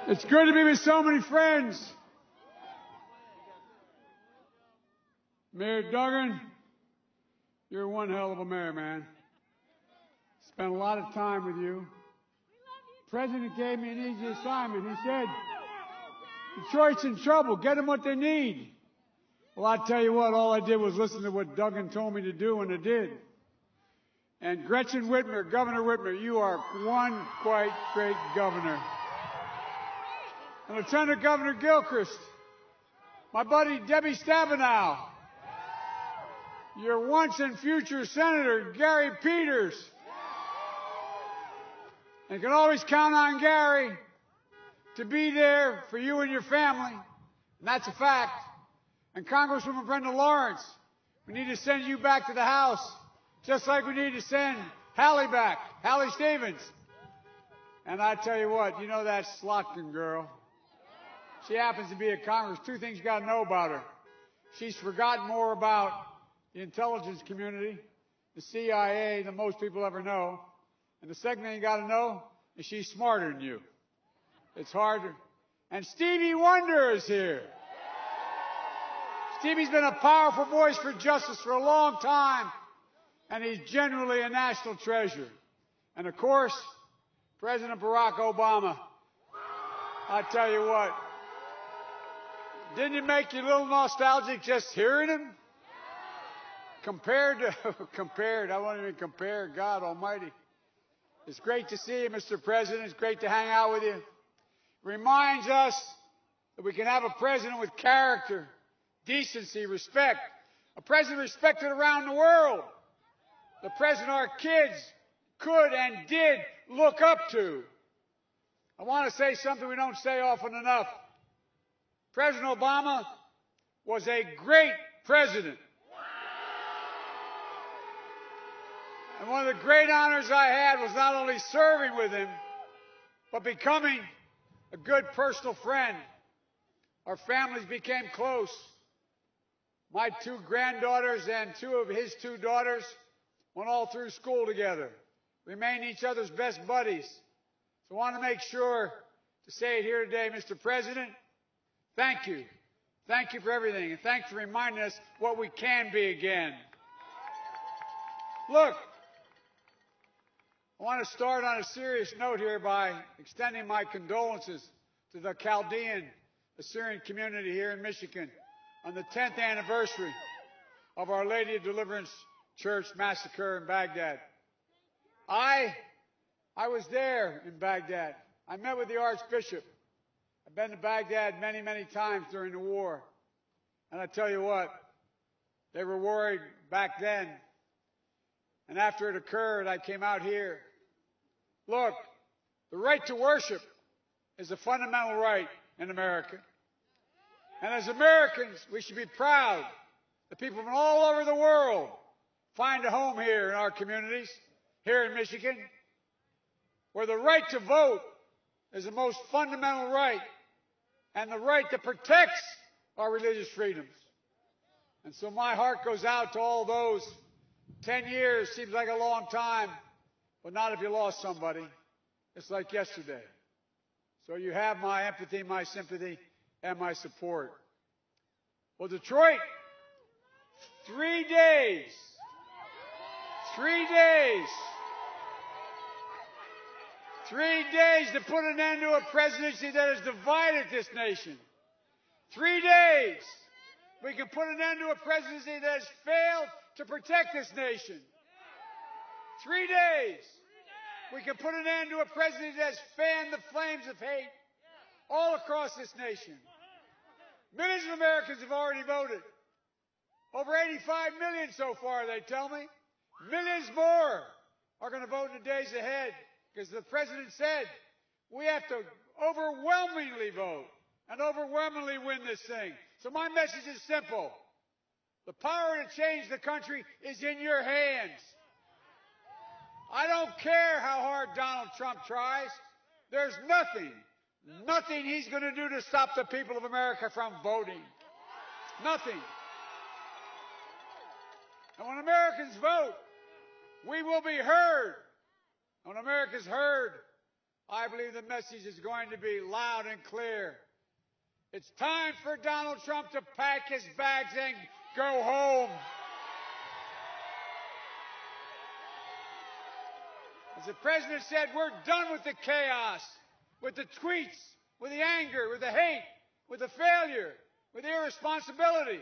It's good to be with so many friends. Mayor Duggan, you're one hell of a mayor, man. Spent a lot of time with you. The President gave me an easy assignment. He said, Detroit's in trouble. Get them what they need. Well, I tell you what, all I did was listen to what Duggan told me to do, and I did. And Gretchen Whitmer, Governor Whitmer, you are one quite great governor. And Lieutenant Governor Gilchrist, my buddy Debbie Stabenow, your once and future Senator Gary Peters. And you can always count on Gary to be there for you and your family, and that's a fact. And Congresswoman Brenda Lawrence, we need to send you back to the House, just like we need to send Hallie back, Hallie Stevens. And I tell you what, you know that Slotkin girl. She happens to be at Congress. Two things you got to know about her. She's forgotten more about the intelligence community, the CIA, than most people ever know. And the second thing you got to know is she's smarter than you. It's harder. And Stevie Wonder is here. Stevie's been a powerful voice for justice for a long time, and he's generally a national treasure. And of course, President Barack Obama. I tell you what, didn't it make you a little nostalgic just hearing him? Compared, I won't even compare, God Almighty. It's great to see you, Mr. President. It's great to hang out with you. It reminds us that we can have a president with character, decency, respect. A president respected around the world. The president our kids could and did look up to. I want to say something we don't say often enough. President Obama was a great president. And one of the great honors I had was not only serving with him, but becoming a good personal friend. Our families became close. My two granddaughters and two of his two daughters went all through school together, remained each other's best buddies. So I want to make sure to say it here today, Mr. President, thank you. Thank you for everything, and thanks for reminding us what we can be again. Look, I want to start on a serious note here by extending my condolences to the Chaldean Assyrian community here in Michigan on the 10th anniversary of Our Lady of Deliverance Church massacre in Baghdad. I was there in Baghdad. I met with the Archbishop. I've been to Baghdad many, many times during the war. And I tell you what, they were worried back then. And after it occurred, I came out here. Look, the right to worship is a fundamental right in America. And as Americans, we should be proud that people from all over the world find a home here in our communities, here in Michigan, where the right to vote is the most fundamental right and the right that protects our religious freedoms. And so my heart goes out to all those. 10 years seems like a long time, but not if you lost somebody. It's like yesterday. So you have my empathy, my sympathy, and my support. Well, Detroit, 3 days. 3 days. 3 days to put an end to a presidency that has divided this nation. 3 days. We can put an end to a presidency that has failed to protect this nation. 3 days. We can put an end to a presidency that has fanned the flames of hate all across this nation. Millions of Americans have already voted. Over 85 million so far, they tell me. Millions more are going to vote in the days ahead because the president said we have to overwhelmingly vote and overwhelmingly win this thing. So my message is simple. The power to change the country is in your hands. I don't care how hard Donald Trump tries. There's nothing he's going to do to stop the people of America from voting. Nothing. And when Americans vote, we will be heard. When America's heard, I believe the message is going to be loud and clear. It's time for Donald Trump to pack his bags and go home. As the president said, we're done with the chaos, with the tweets, with the anger, with the hate, with the failure, with the irresponsibility.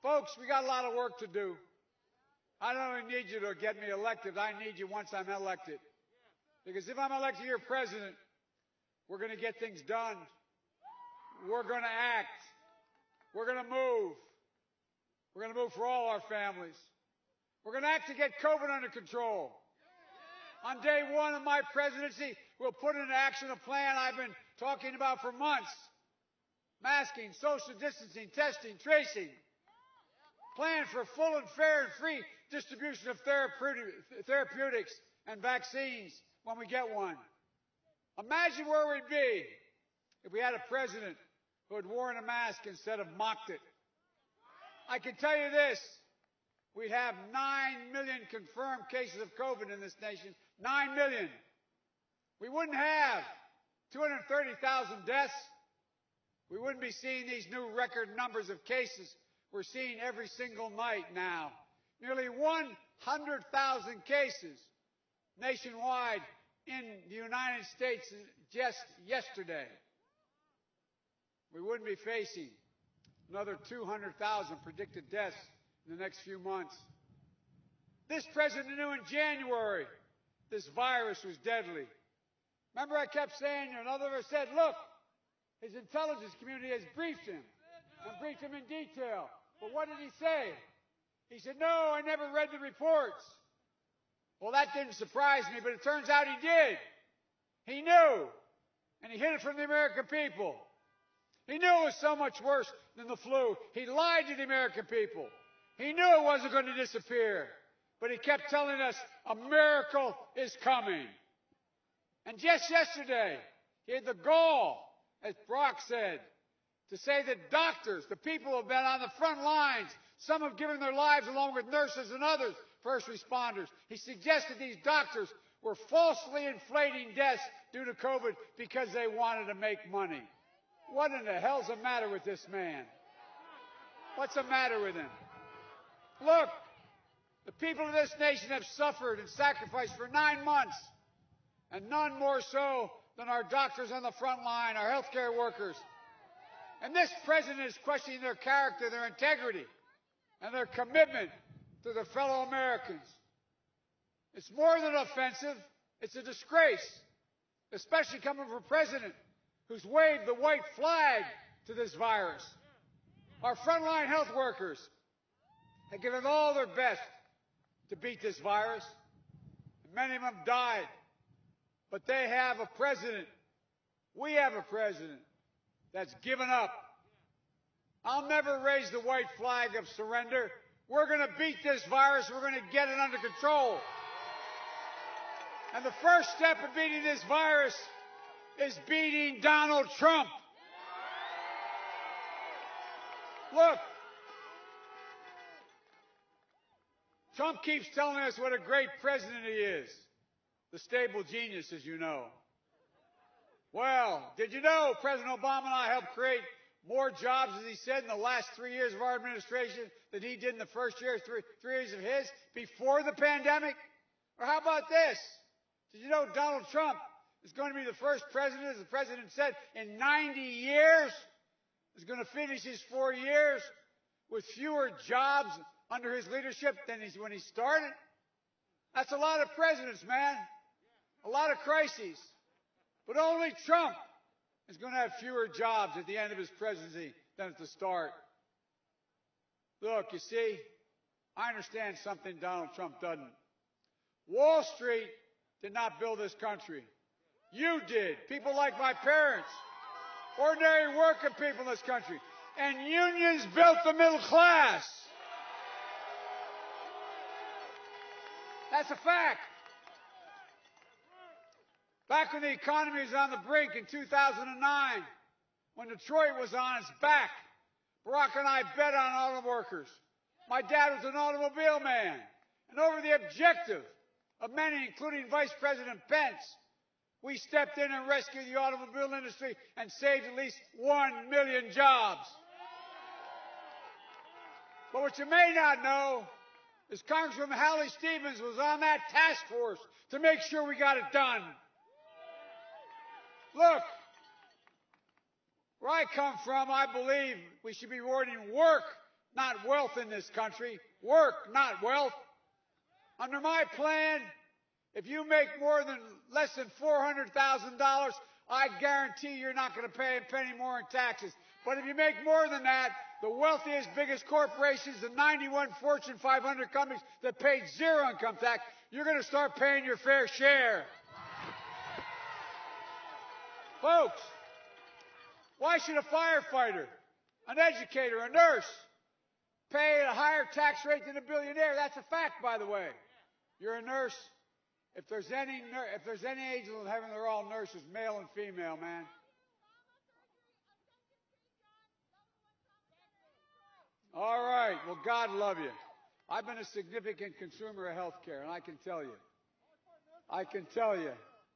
Folks, we got a lot of work to do. I don't only need you to get me elected, I need you once I'm elected. Because if I'm elected your president, we're going to get things done. We're going to act. We're going to move. We're going to move for all our families. We're going to act to get COVID under control. On day one of my presidency, we'll put into action a plan I've been talking about for months. Masking, social distancing, testing, tracing. Plan for full and fair and free distribution of therapeutics and vaccines when we get one. Imagine where we'd be if we had a president who had worn a mask instead of mocked it. I can tell you this, we'd have 9 million confirmed cases of COVID in this nation. 9 million. We wouldn't have 230,000 deaths. We wouldn't be seeing these new record numbers of cases we're seeing every single night now. Nearly 100,000 cases nationwide in the United States just yesterday. We wouldn't be facing another 200,000 predicted deaths in the next few months. This president knew in January this virus was deadly. Remember I kept saying, another of us said, look, his intelligence community has briefed him and briefed him in detail. But what did he say? He said, no, I never read the reports. Well, that didn't surprise me, but it turns out he did. He knew, and he hid it from the American people. He knew it was so much worse than the flu. He lied to the American people. He knew it wasn't going to disappear, but he kept telling us a miracle is coming. And just yesterday, he had the gall, as Brock said, to say that doctors, the people who have been on the front lines, some have given their lives along with nurses and others, first responders. He suggested these doctors were falsely inflating deaths due to COVID because they wanted to make money. What in the hell's the matter with this man? What's the matter with him? Look, the people of this nation have suffered and sacrificed for 9 months, and none more so than our doctors on the front line, our healthcare workers. And this president is questioning their character, their integrity, and their commitment to their fellow Americans. It's more than offensive. It's a disgrace, especially coming from a president who's waved the white flag to this virus. Our frontline health workers have given all their best to beat this virus. And many of them died. But they have a president. We have a president that's given up. I'll never raise the white flag of surrender. We're going to beat this virus. We're going to get it under control. And the first step of beating this virus is beating Donald Trump. Look, Trump keeps telling us what a great president he is. The stable genius, as you know. Well, did you know President Obama and I helped create more jobs, as he said, in the last 3 years of our administration than he did in the first year, three years of his, before the pandemic? Or how about this? Did you know Donald Trump is going to be the first president, as the president said, in 90 years, is going to finish his 4 years with fewer jobs under his leadership than when he started? That's a lot of presidents, man. A lot of crises. But only Trump is going to have fewer jobs at the end of his presidency than at the start. Look, you see, I understand something Donald Trump doesn't. Wall Street did not build this country. You did. People like my parents. Ordinary working people in this country. And unions built the middle class. That's a fact. Back when the economy was on the brink in 2009, when Detroit was on its back, Barack and I bet on auto workers. My dad was an automobile man. And over the objective of many, including Vice President Pence, We stepped in and rescued the automobile industry and saved at least 1 million jobs. But what you may not know is Congresswoman Hallie Stevens was on that task force to make sure we got it done. Look, where I come from, I believe we should be rewarding work, not wealth in this country. Work, not wealth. Under my plan, if you make less than $400,000, I guarantee you're not going to pay a penny more in taxes. But if you make more than that, the wealthiest, biggest corporations, the 91 Fortune 500 companies that paid zero income tax, you're going to start paying your fair share. Folks, why should a firefighter, an educator, a nurse pay a higher tax rate than a billionaire? That's a fact, by the way. You're a nurse. If there's any angels in heaven, they're all nurses, male and female, man. All right. Well, God love you. I've been a significant consumer of health care, and I can tell you,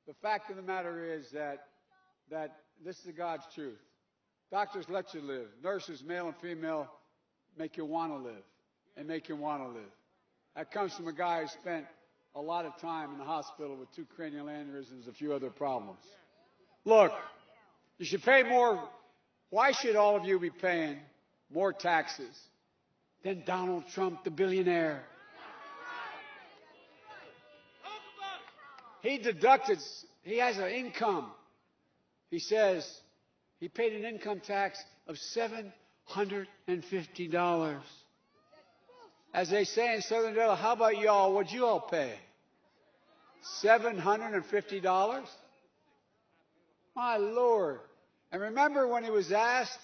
the fact of the matter is that this is God's truth. Doctors let you live. Nurses, male and female, make you want to live and make you want to live. That comes from a guy who spent a lot of time in the hospital with 2 cranial aneurysms, a few other problems. Look, you should pay more. Why should all of you be paying more taxes than Donald Trump, the billionaire? He has an income. He says he paid an income tax of $750. As they say in Southern Delaware, how about y'all? What'd you all pay? $750? My Lord. And remember when he was asked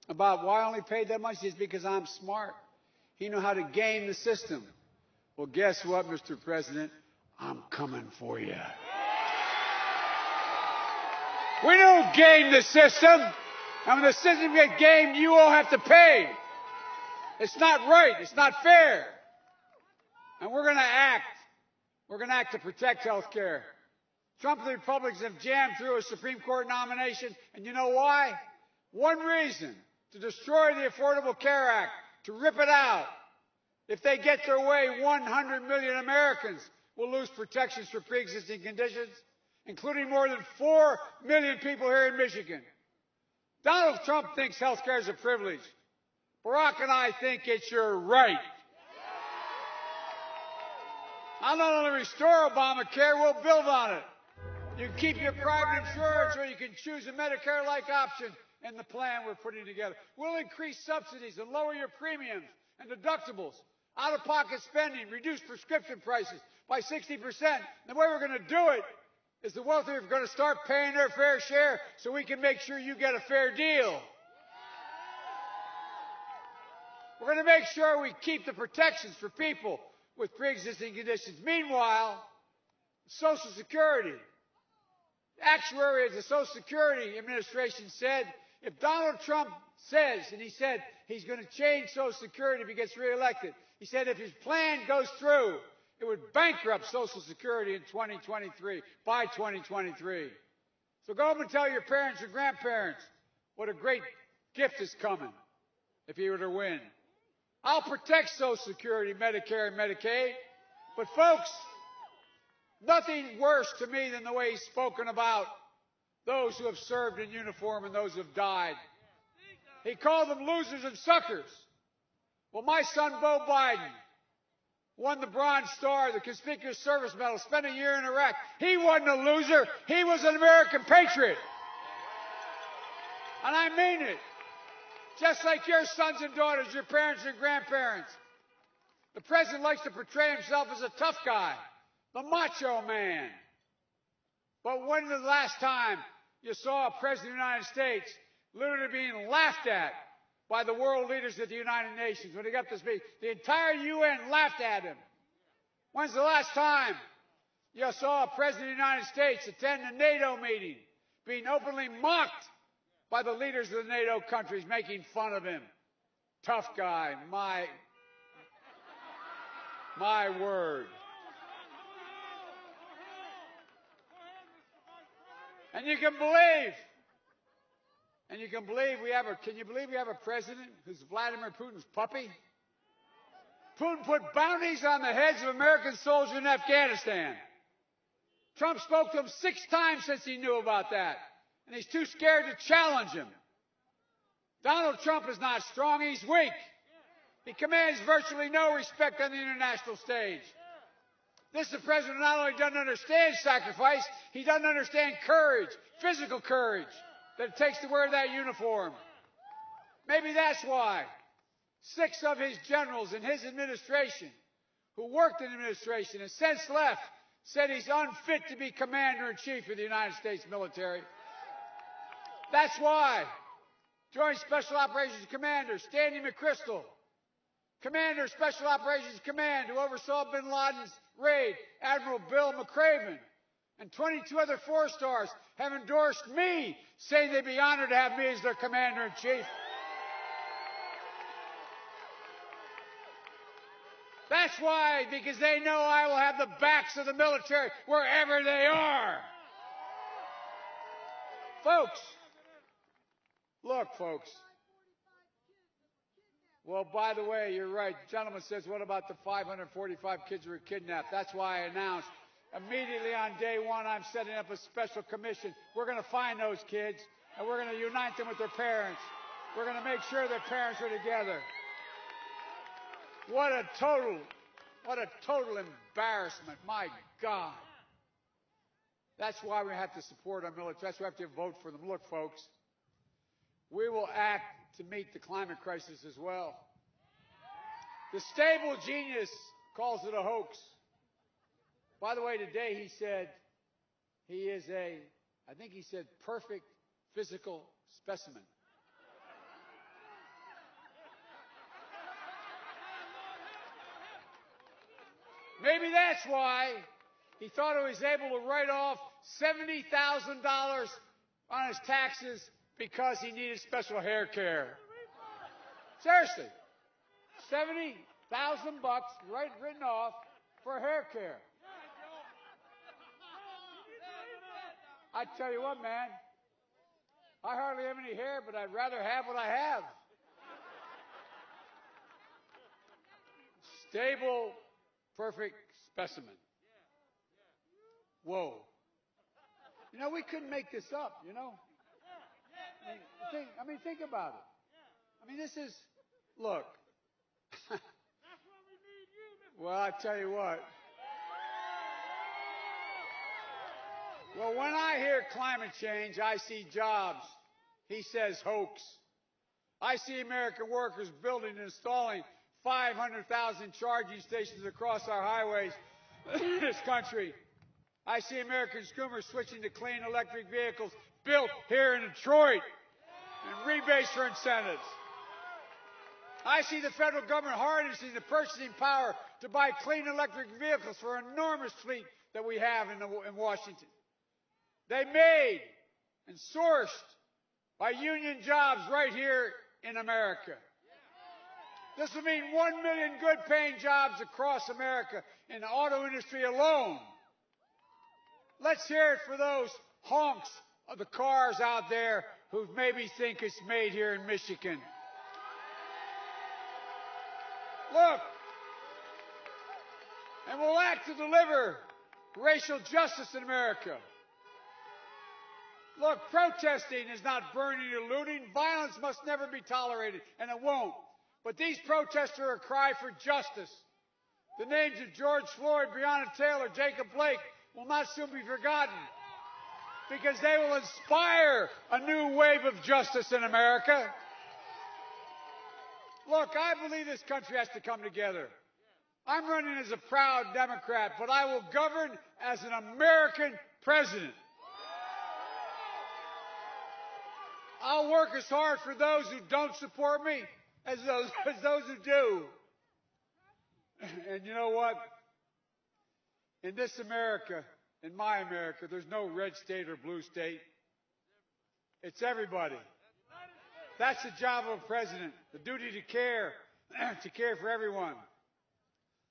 about why I only paid that much? He says, because I'm smart. He knew how to game the system. Well, guess what, Mr. President? I'm coming for you. We don't game the system. And when the system gets gamed, you all have to pay. It's not right. It's not fair. And we're going to act. We're going to act to protect health care. Trump and the Republicans have jammed through a Supreme Court nomination. And you know why? One reason: to destroy the Affordable Care Act, to rip it out. If they get their way, 100 million Americans will lose protections for pre-existing conditions, including more than 4 million people here in Michigan. Donald Trump thinks health care is a privilege. Barack and I think it's your right. I'll not only restore Obamacare, we'll build on it. You can keep your private insurance, or you can choose a Medicare-like option in the plan we're putting together. We'll increase subsidies and lower your premiums and deductibles, out-of-pocket spending, reduce prescription prices by 60%. The way we're going to do it is the wealthy are going to start paying their fair share so we can make sure you get a fair deal. We're going to make sure we keep the protections for people with pre-existing conditions. Meanwhile, Social Security. The actuary of the Social Security Administration said if Donald Trump says, and he said he's going to change Social Security if he gets reelected, he said if his plan goes through, it would bankrupt Social Security in 2023, by 2023. So go home and tell your parents and grandparents what a great gift is coming if he were to win. I'll protect Social Security, Medicare, and Medicaid. But folks, nothing worse to me than the way he's spoken about those who have served in uniform and those who have died. He called them losers and suckers. Well, my son, Beau Biden, won the Bronze Star, the Conspicuous Service Medal, spent a year in Iraq. He wasn't a loser. He was an American patriot. And I mean it. Just like your sons and daughters, your parents and grandparents. The president likes to portray himself as a tough guy, the macho man. But when was the last time you saw a president of the United States literally being laughed at by the world leaders at the United Nations when he got to speak? The entire UN laughed at him. When's the last time you saw a president of the United States attend a NATO meeting being openly mocked by the leaders of the NATO countries, making fun of him? Tough guy, my word. And you can believe can you believe we have a president who's Vladimir Putin's puppy? Putin put bounties on the heads of American soldiers in Afghanistan. Trump spoke to him 6 times since he knew about that, and he's too scared to challenge him. Donald Trump is not strong, he's weak. He commands virtually no respect on the international stage. This is a president who not only doesn't understand sacrifice, he doesn't understand courage, physical courage, that it takes to wear that uniform. Maybe that's why 6 of his generals in his administration, who worked in the administration and since left, said he's unfit to be Commander-in-Chief of the United States military. That's why Joint Special Operations Commander Stanley McChrystal, Commander of Special Operations Command, who oversaw bin Laden's raid, Admiral Bill McCraven, and 22 other 4-stars have endorsed me, saying they'd be honored to have me as their Commander-in-Chief. That's why, because they know I will have the backs of the military wherever they are. Folks, look, folks. Well, by the way, you're right. The gentleman says, what about the 545 kids who were kidnapped? That's why I announced immediately on day 1 I'm setting up a special commission. We're going to find those kids, and we're going to unite them with their parents. We're going to make sure their parents are together. What a total embarrassment. My God. That's why we have to support our military. That's why we have to vote for them. Look, folks, we will act to meet the climate crisis as well. The stable genius calls it a hoax. By the way, today he said he is I think he said perfect physical specimen. Maybe that's why he thought he was able to write off $70,000 on his taxes because he needed special hair care. Seriously. $70,000 written off for hair care. I tell you what, man, I hardly have any hair, but I'd rather have what I have. Stable, perfect specimen. Whoa. You know, we couldn't make this up, you know. Think about it. I mean, this is, look. Well, I tell you what. Well, when I hear climate change, I see jobs. He says hoax. I see American workers building and installing 500,000 charging stations across our highways in this country. I see American consumers switching to clean electric vehicles built here in Detroit and rebates for incentives. I see the federal government harnessing the purchasing power to buy clean electric vehicles for an enormous fleet that we have in Washington. They made and sourced by union jobs right here in America. This will mean 1 million good-paying jobs across America in the auto industry alone. Let's hear it for those honks of the cars out there who maybe think it's made here in Michigan. Look, and we'll act to deliver racial justice in America. Look, protesting is not burning or looting. Violence must never be tolerated, and it won't. But these protests are a cry for justice. The names of George Floyd, Breonna Taylor, Jacob Blake will not soon be forgotten because they will inspire a new wave of justice in America. Look, I believe this country has to come together. I'm running as a proud Democrat, but I will govern as an American president. I'll work as hard for those who don't support me as those who do. And you know what? In this America, in my America, there's no red state or blue state. It's everybody. That's the job of a president, the duty to care for everyone.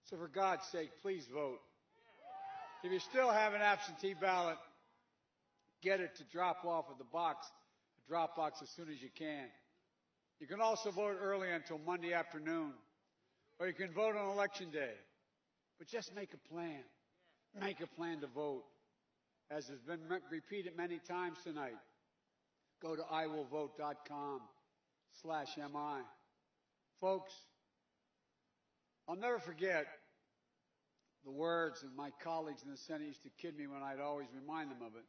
So for God's sake, please vote. If you still have an absentee ballot, get it to drop off at the drop box as soon as you can. You can also vote early until Monday afternoon, or you can vote on Election Day. But just make a plan. Make a plan to vote. As has been repeated many times tonight, go to iwillvote.com/MI. Folks, I'll never forget the words, and my colleagues in the Senate used to kid me when I'd always remind them of it.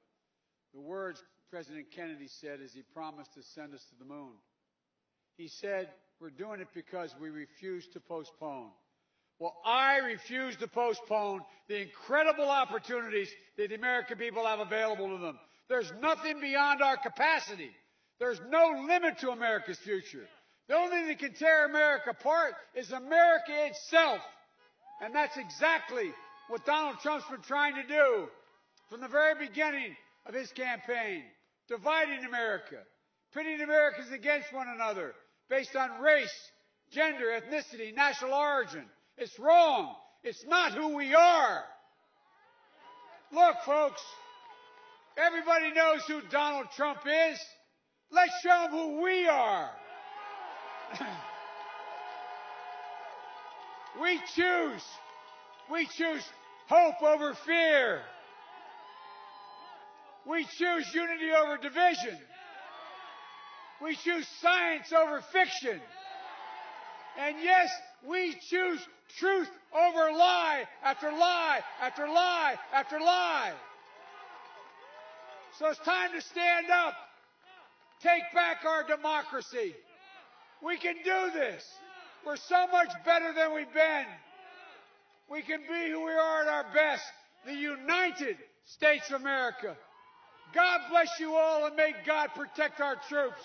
The words President Kennedy said as he promised to send us to the moon. He said, we're doing it because we refuse to postpone. Well, I refuse to postpone the incredible opportunities that the American people have available to them. There's nothing beyond our capacity. There's no limit to America's future. The only thing that can tear America apart is America itself. And that's exactly what Donald Trump's been trying to do from the very beginning of his campaign. Dividing America, pitting Americans against one another based on race, gender, ethnicity, national origin. It's wrong. It's not who we are. Look, folks, everybody knows who Donald Trump is. Let's show them who we are. We choose hope over fear. We choose unity over division. We choose science over fiction. And yes, we choose truth over lie after lie after lie after lie. So it's time to stand up. Take back our democracy. We can do this. We're so much better than we've been. We can be who we are at our best. The United States of America. God bless you all, and may God protect our troops.